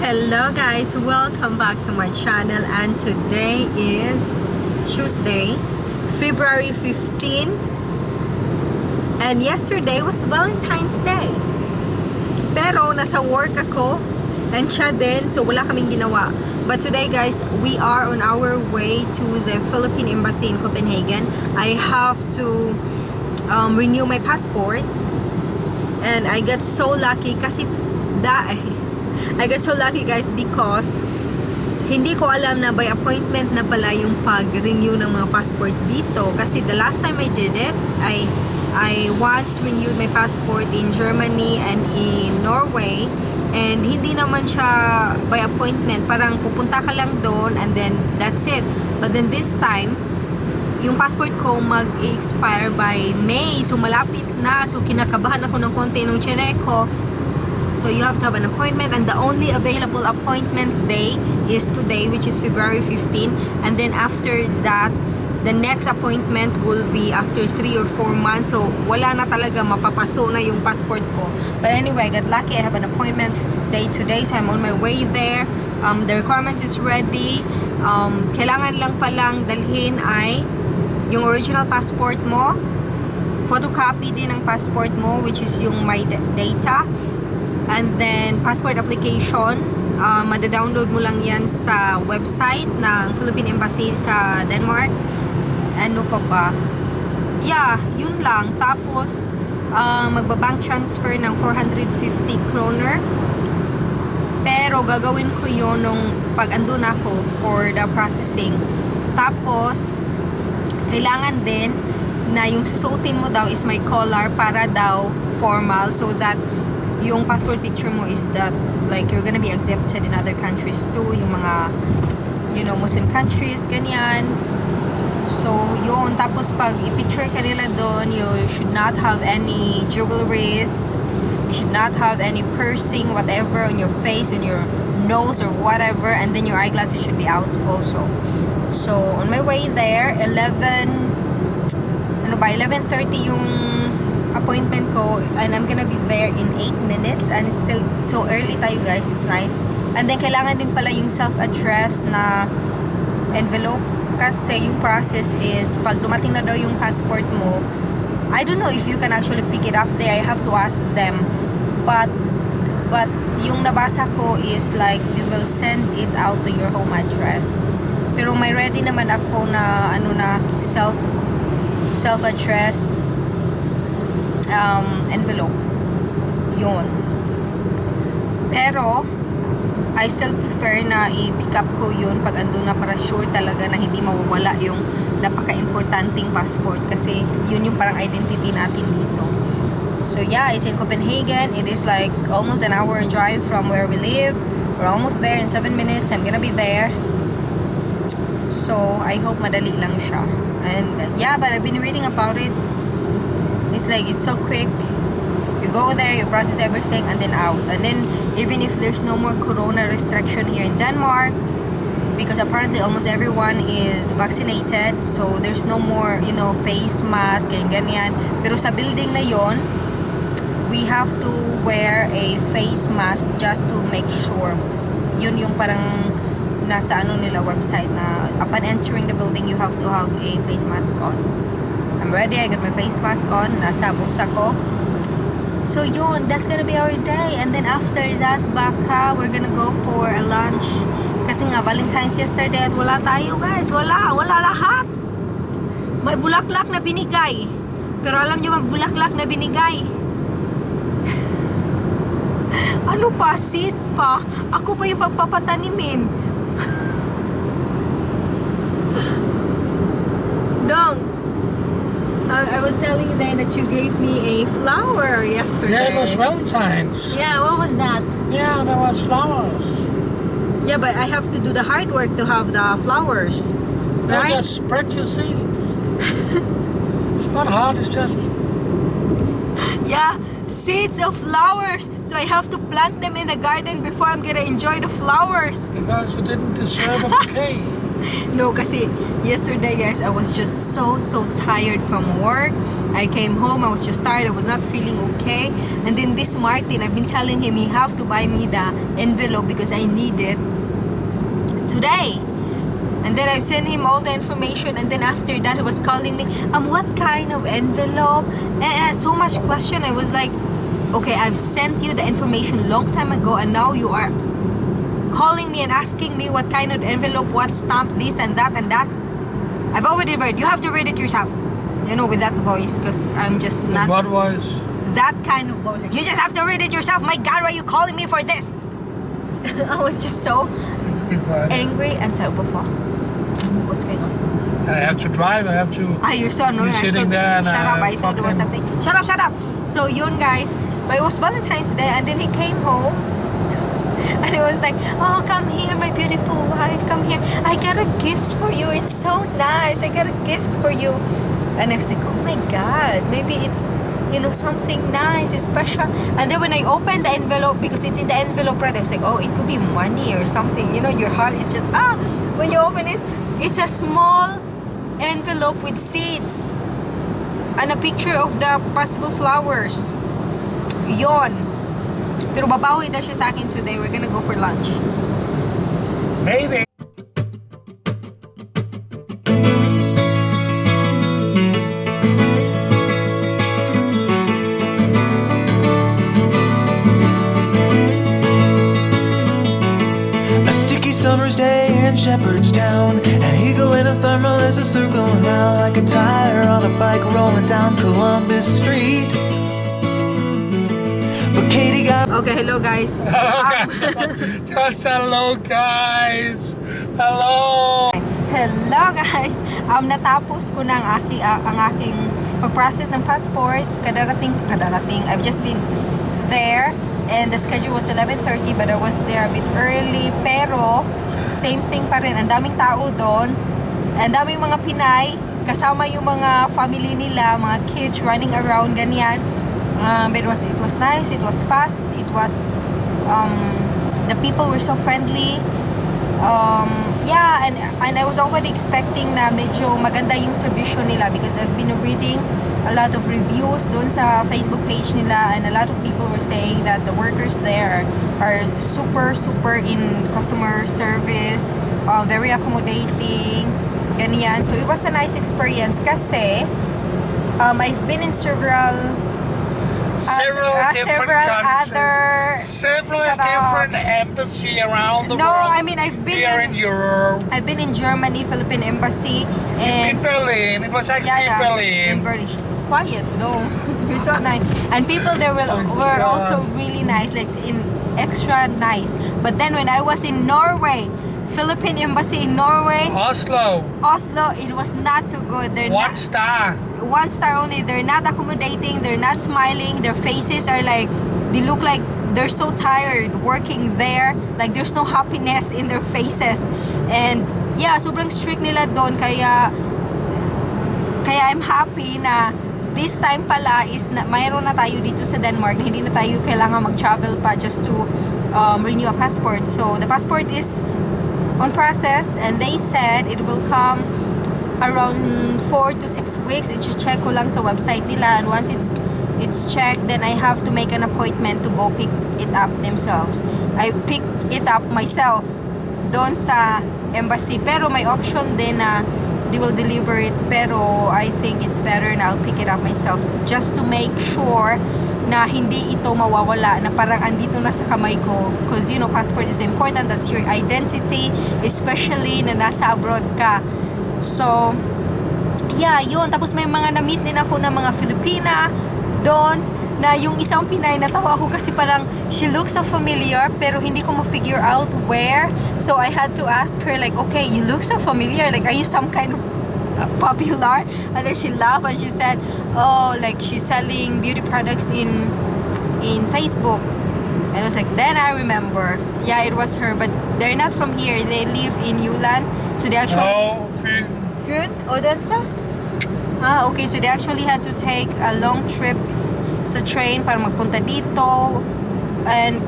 Hello guys, welcome back to my channel, and today is Tuesday, February 15, and yesterday was Valentine's Day. Pero nasa work ako and siya din, so wala kaming ginawa. But today guys, we are on our way to the Philippine Embassy in Copenhagen. I have to renew my passport, and I got so lucky kasi I got so lucky guys because hindi ko alam na by appointment na pala yung pag-renew ng mga passport dito. Kasi the last time I did it, I once renewed my passport in Germany and in Norway, and hindi naman siya by appointment. Parang pupunta ka lang doon and then that's it. But then this time, yung passport ko mag-expire by May, so malapit na. So kinakabahan ako ng konti nung chinek ko. So you have to have an appointment, and the only available appointment day is today, which is February 15. And then after that, the next appointment will be after 3 or 4 months. So wala na talaga, mapapaso na yung passport ko. But anyway, I got lucky. I have an appointment day today, so I'm on my way there. The requirements is ready. Kailangan lang palang dalhin ay yung original passport mo, photocopy din ng passport mo, which is yung my data. And then, passport application, mada-download mo lang yan sa website ng Philippine Embassy sa Denmark. Ano pa ba? Yeah, yun lang. Tapos, magbabank transfer ng 450 kroner. Pero, gagawin ko yun nung pag andun ako for the processing. Tapos, kailangan din na yung susuotin mo daw is my collar para daw formal, so that yung passport picture mo is that like you're gonna be accepted in other countries too, yung mga Muslim countries, ganyan. So yun, tapos pag i-picture ka nila doon, you should not have any jewelries, you should not have any piercing, whatever, on your face, on your nose or whatever, and then your eyeglasses should be out also. So on my way there, 11:30 yung appointment ko, and I'm gonna be there in 8 minutes, and it's still so early tayo guys. It's nice. And then kailangan din pala yung self-address na envelope, kasi yung process is pag dumating na daw yung passport mo, I don't know if you can actually pick it up there. I have to ask them, but yung nabasa ko is like they will send it out to your home address. Pero may ready naman ako na self-address envelope yun. Pero I still prefer na i-pick up ko yun pag ando na, para sure talaga na hindi mawawala yung napaka-importanting passport, kasi yun yung parang identity natin dito. So yeah, it's in Copenhagen. It is like almost an hour drive from where we live. We're almost there in 7 minutes. I'm gonna be there. So I hope madali lang siya. And yeah, but I've been reading about it. It's like, it's so quick. You go there, you process everything, and then out. And then, even if there's no more corona restriction here in Denmark, because apparently almost everyone is vaccinated, so there's no more, face mask and ganyan. Pero sa building na yon, we have to wear a face mask just to make sure. Yun yung parang nasa nila website na upon entering the building, you have to have a face mask on. I'm ready. I got my face mask on. Nasa bulsa ko. So yun, that's gonna be our day. And then after that, baka we're gonna go for a lunch. Kasi nga Valentine's yesterday at wala tayo guys. Wala lahat. May bulaklak na binigay. Pero alam nyo, may bulaklak na binigay. Ano pa? Seeds pa. Ako pa yung pagpapatanimin. Dong. I was telling you then that you gave me a flower yesterday. Yeah, it was Valentine's. Yeah, what was that? Yeah, there was flowers. Yeah, but I have to do the hard work to have the flowers. No, Right? just spread your seeds. It's not hard, it's just... Yeah, seeds of flowers. So I have to plant them in the garden before I'm gonna enjoy the flowers. Because you didn't deserve a bouquet. No, kasi yesterday, guys, I was just so tired from work. I came home, I was just tired, I was not feeling okay. And then this Martin, I've been telling him he have to buy me the envelope because I need it today. And then I sent him all the information, and then after that he was calling me, what kind of envelope? So much question. I was like, okay, I've sent you the information long time ago, and now you are calling me and asking me what kind of envelope, what stamp, this and that and that. I've already read. You have to read it yourself. You know, with that voice, because I'm just not... What voice? That kind of voice. You just have to read it yourself. My God, why are you calling me for this? I was just so angry and terrified. What's going on? I have to drive. I have to. You're so annoying. You're sitting there and shut up. I thought there was fucking- something. Shut up. So yun, guys. But it was Valentine's Day, and then he came home. And he was like, oh, come here, my beautiful wife. Come here. I got a gift for you. It's so nice. I got a gift for you. And I was like, oh my God. Maybe it's, you know, something nice, it's special. And then when I opened the envelope, because it's in the envelope, right, I was like, oh, it could be money or something. You know, your heart is just, when you open it, it's a small envelope with seeds and a picture of the possible flowers. Yon. Pero babawi na siya sa akin today. We're gonna go for lunch. Maybe. A sticky summer's day in Shepherdstown, and Eagle in a thermal is a circling round like a tire on a bike rolling down Columbus Street. But Katie got Okay, hello guys. Hello, guys. Just hello, guys. Hello. Hello guys. Natapos ko na ang aking pag-process ng passport. Kadarating. I've just been there, and the schedule was 11:30, but I was there a bit early. Pero same thing pa rin. Ang daming tao doon. Ang daming mga Pinay. Kasama yung mga family nila, mga kids running around, ganyan. But it was nice. It was fast. It was the people were so friendly. Yeah, and I was already expecting na medyo maganda yung serbisyo nila, because I've been reading a lot of reviews doon sa Facebook page nila, and a lot of people were saying that the workers there are super in customer service, very accommodating, ganyan. So it was a nice experience kasi I've been in several Different countries. other Several Shut up. different embassy around the No, world. I mean I've been here in Europe. I've been in Germany, Philippine Embassy, In and Berlin. It was actually in in Berlin. Berlin. Quiet, no. You're so nice. And people there were God. also really nice, like in extra nice. But then when I was in Norway, Philippine Embassy in Norway, Oslo. it was not so good. They're One not, star. 1 star only. They're not accommodating. They're not smiling. Their faces are like, they look like they're so tired working there. Like there's no happiness in their faces. And yeah, sobrang strict nila doon. Kaya I'm happy na this time pala is na mayroon na tayo dito sa Denmark, na hindi na tayo kailangan mag-travel pa just to renew a passport. So the passport is on process, and they said it will come around 4 to 6 weeks. I-check ko lang sa website nila, and once it's checked, then I have to make an appointment to go pick it up themselves. I pick it up myself doon sa embassy, pero may option din na they will deliver it, pero I think it's better na I'll pick it up myself, just to make sure na hindi ito mawawala, na parang andito na sa kamay ko, because you know, passport is important. That's your identity, especially na nasa abroad ka. So yeah, yun. Tapos may mga na-meet din ako ng mga Filipina doon, na yung isang Pinay, natawa ako kasi parang she looks so familiar, pero hindi ko ma-figure out where. So I had to ask her like, okay, you look so familiar, like are you some kind of popular? And then she laughed and she said, oh, like she's selling beauty products in Facebook. And I was like, then I remember, yeah, it was her. But they're not from here, they live in Yulan, so they actually Yun? Odense? Okay, so they actually had to take a long trip sa train para magpunta dito. And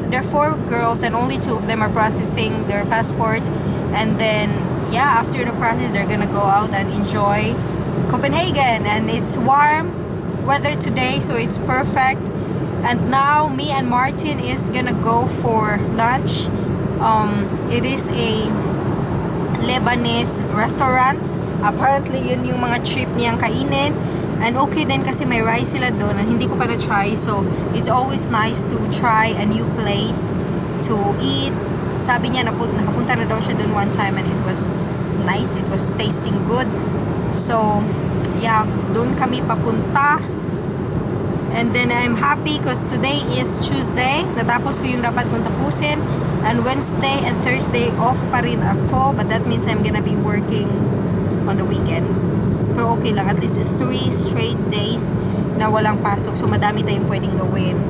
they're 4 girls, and only 2 of them are processing their passport. And then yeah, after the process, they're gonna go out and enjoy Copenhagen. And it's warm weather today, so it's perfect. And now me and Martin is gonna go for lunch. It is a Lebanese restaurant. Apparently yun yung mga trip niyang kainin. And okay din kasi may rice sila doon and hindi ko pa na-try. So it's always nice to try a new place to eat. Sabi niya nakapunta na daw siya doon one time and it was nice. It was tasting good. So yeah, doon kami papunta. And then I'm happy because today is Tuesday. Natapos ko yung dapat kong tapusin. And Wednesday and Thursday off pa rin ako. But that means I'm gonna be working on the weekend. Pero okay lang. At least it's 3 straight days na walang pasok. So madami tayong pwedeng gawin.